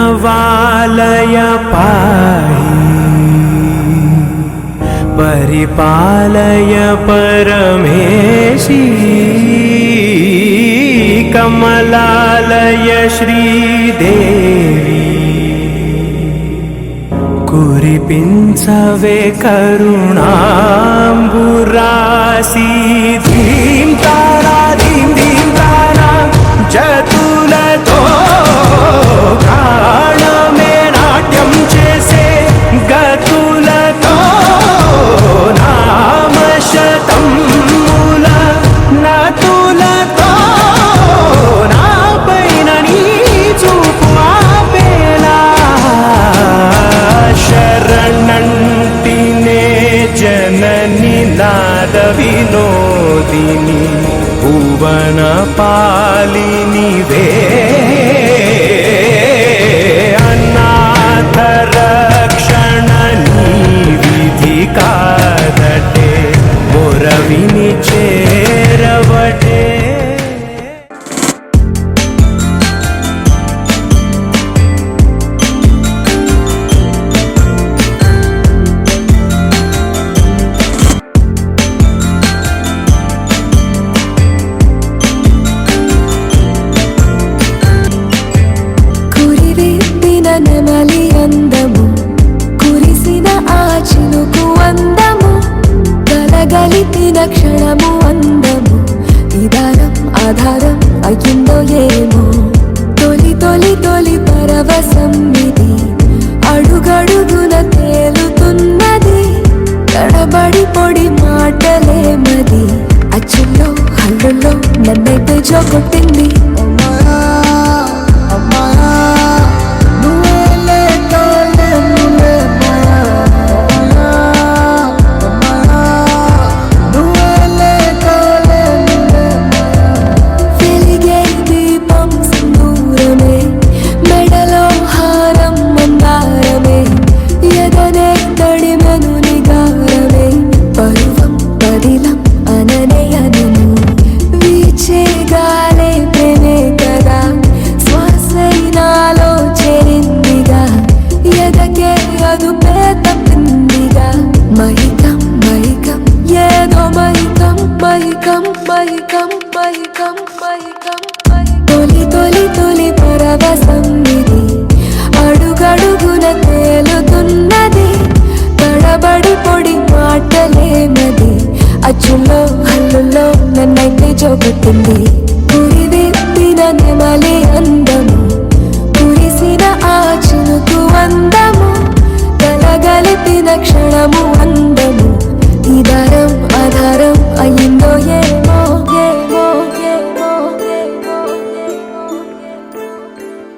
प्रणवालय पाहि परिपालय परमेशी कमलालय श्रीदेवी कुरिपिंचवे करुणांबुरासी धीं तारा जतुलतो प्राणमे नाट्यं चेसे गतुलतो नामशतं मूल नतुलतो नापैन नी चूपु आपेला शरणंटिने जननी नाद विनोदिनी भुवन पालिनी वे अनाथ रक्षणनी विधि कादटे मोरविनी चेरवटे నెమలి అందము కురిసిన ఆ చినుకు అందము కలగలిపిన క్షణము అందము నిదానం ఆధారం అయ్యిందో ఏమో తొలి తొలి తొలి పరవశం ఇది అడుగడుగున తేలుతున్నది తడబడి పొడి మాటలేమది అచ్చుల్లో హల్లుల్లో నన్నైతే జోకొట్టింది తొలి తొలి తొలి పరవశం ఇది అడుగడుగున తేలుతున్నది తడబడి పొడి మాటలేమది అచ్చుల్లో హల్లుల్లో నన్నైతే జోగొట్టింది కురివిప్పిన నెమలి అందము కురిసిన ఆ చినుకు అందము కలగలిపిన క్షణము